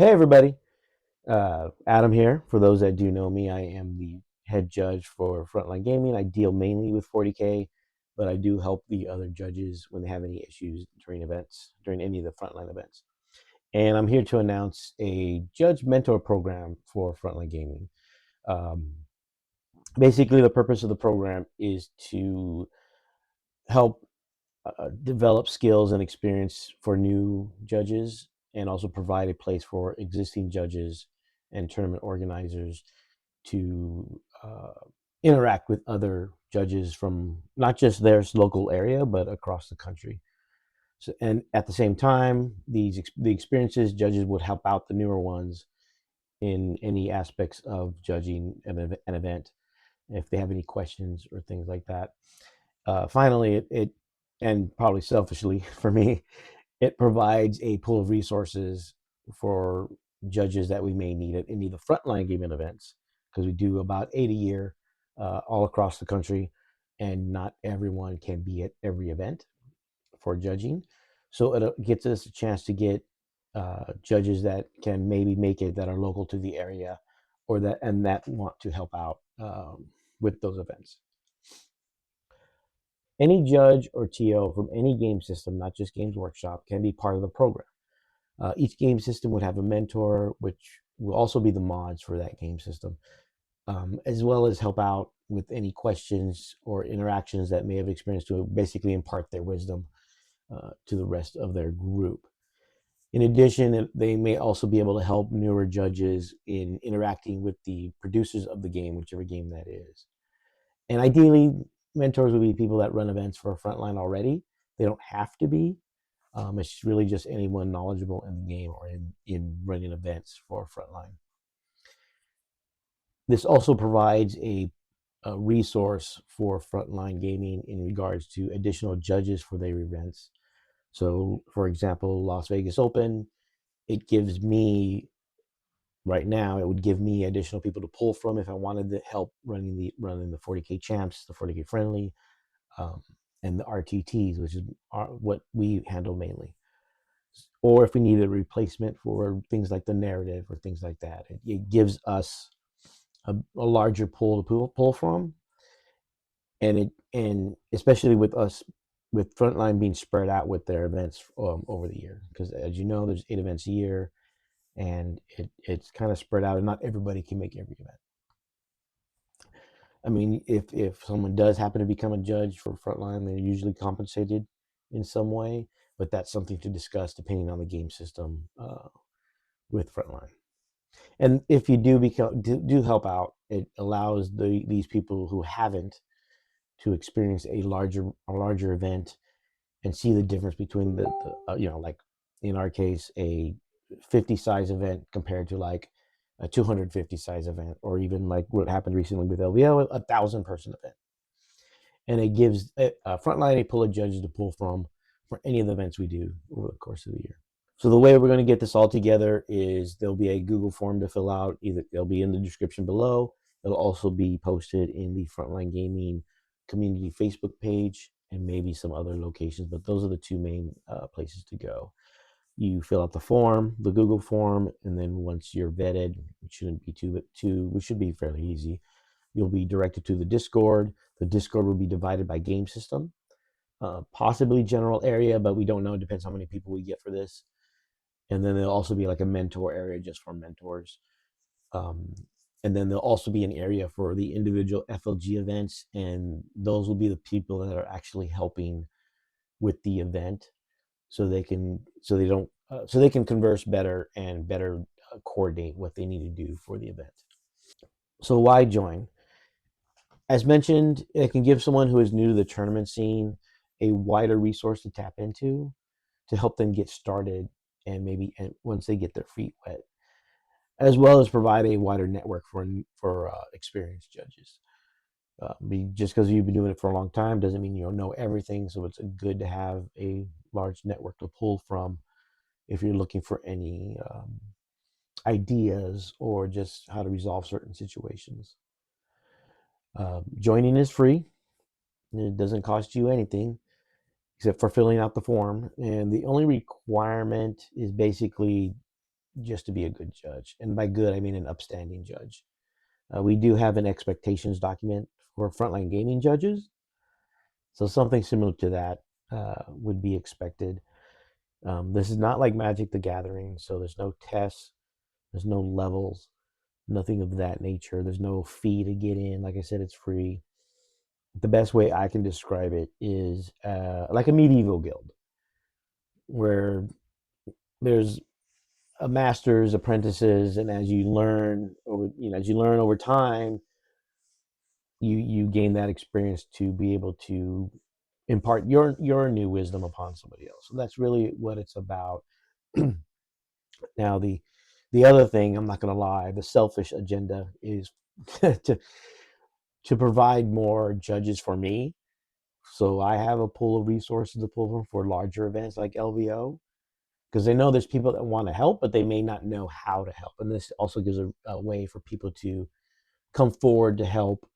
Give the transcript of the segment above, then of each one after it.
Hey everybody, Adam here. For those that do know me, I am the head judge for Frontline Gaming. I deal mainly with 40K, but I do help the other judges when they have any issues during events, during any of the Frontline events. And I'm here to announce a judge mentor program for Frontline Gaming. Um, Basically, the purpose of the program is to help develop skills and experience for new judges and also provide a place for existing judges and tournament organizers to interact with other judges from not just their local area but across the country. So, and at the same time, the experiences judges would help out the newer ones in any aspects of judging an event if they have any questions or things like that. Finally, it and probably selfishly for me, it provides a pool of resources for judges that we may need at any of the frontline gaming events because we do about 8 a year all across the country, and not everyone can be at every event for judging. So it gets us a chance to get judges that can maybe make it that are local to the area or that want to help out with those events. Any judge or TO from any game system, not just Games Workshop, can be part of the program. Each game system would have a mentor, which will also be the mods for that game system, as well as help out with any questions or interactions that may have experienced to basically impart their wisdom to the rest of their group. In addition, they may also be able to help newer judges in interacting with the producers of the game, whichever game that is. And ideally, mentors would be people that run events for a frontline already. They don't have to be. It's really just anyone knowledgeable in the game or in running events for frontline. This also provides a resource for frontline gaming in regards to additional judges for their events. So, for example, Las Vegas Open, it gives me right now, it would give me additional people to pull from if I wanted to help running the 40K champs, the 40K friendly, um, and the RTTs, which is what we handle mainly. Or if we need a replacement for things like the narrative or things like that, it gives us a larger pool to pull from, and especially with us with Frontline being spread out with their events over the year, because as you know, there's 8 events a year, and it's kind of spread out, and not everybody can make every event. I mean, if someone does happen to become a judge for Frontline, they're usually compensated in some way, but that's something to discuss depending on the game system with Frontline. And if you do help out, it allows these people who haven't to experience a larger event and see the difference between the like in our case a 50 size event compared to like a 250 size event, or even like what happened recently with LVO, 1,000 person event. And it gives a frontline a pool of judges to pull from for any of the events we do over the course of the year. So the way we're going to get this all together is there'll be a Google form to fill out. Either it'll be in the description below. It'll also be posted in the Frontline Gaming community Facebook page and maybe some other locations, but those are the two main places to go. You fill out the form, the Google form, and then once you're vetted, it shouldn't be it should be fairly easy. You'll be directed to the Discord. The Discord will be divided by game system, possibly general area, but we don't know. It depends how many people we get for this. And then there'll also be like a mentor area just for mentors. Um, and then there'll also be an area for the individual FLG events, and those will be the people that are actually helping with the event, so they can converse better and better coordinate what they need to do for the event. So why join? As mentioned, it can give someone who is new to the tournament scene a wider resource to tap into to help them get started, and once they get their feet wet, as well as provide a wider network for experienced judges. Just because you've been doing it for a long time doesn't mean you know everything. So it's good to have a large network to pull from if you're looking for any ideas or just how to resolve certain situations. Joining is free. It doesn't cost you anything except for filling out the form. And the only requirement is basically just to be a good judge. And by good, I mean an upstanding judge. We do have an expectations document for frontline gaming judges. So something similar to that would be expected. This is not like Magic the Gathering, so there's no tests, there's no levels, nothing of that nature. There's no fee to get in. Like I said, it's free. The best way I can describe it is like a medieval guild, where there's a masters, apprentices, and as you learn over time, you gain that experience to be able to impart your new wisdom upon somebody else. So that's really what it's about. Now the other thing, I'm not going to lie, the selfish agenda is to provide more judges for me. So I have a pool of resources to pull from for larger events like LVO, because they know there's people that want to help, but they may not know how to help. And this also gives a way for people to come forward to help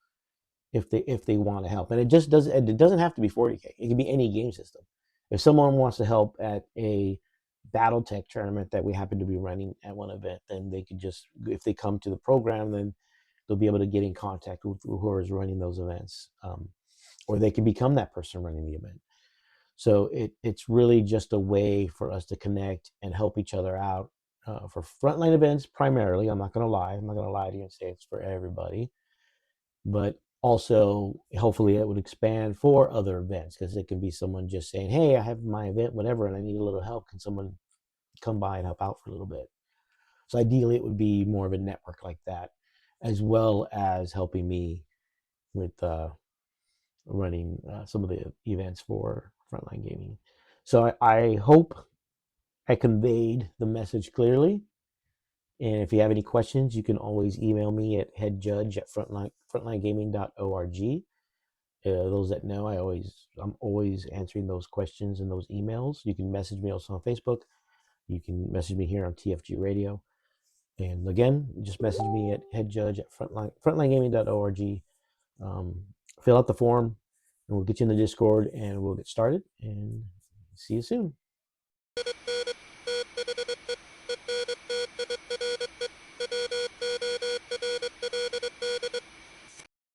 if they want to help. And it doesn't have to be 40K. It can be any game system. If someone wants to help at a BattleTech tournament that we happen to be running at one event, then they could just, if they come to the program, then they'll be able to get in contact with whoever is running those events, or they can become that person running the event. So it's really just a way for us to connect and help each other out for frontline events primarily. I'm not going to lie. I'm not going to lie to you and say it's for everybody, but also hopefully it would expand for other events, because it can be someone just saying, hey, I have my event, whatever, and I need a little help. Can someone come by and help out for a little bit? So ideally it would be more of a network like that, as well as helping me with running some of the events for frontline gaming. So I hope I conveyed the message clearly. And if you have any questions, you can always email me at headjudge@frontlinegaming.org. Those that know, I'm always answering those questions and those emails. You can message me also on Facebook. You can message me here on TFG Radio. And again, just message me at headjudge@frontlinegaming.org. Fill out the form, and we'll get you in the Discord, and we'll get started. And see you soon.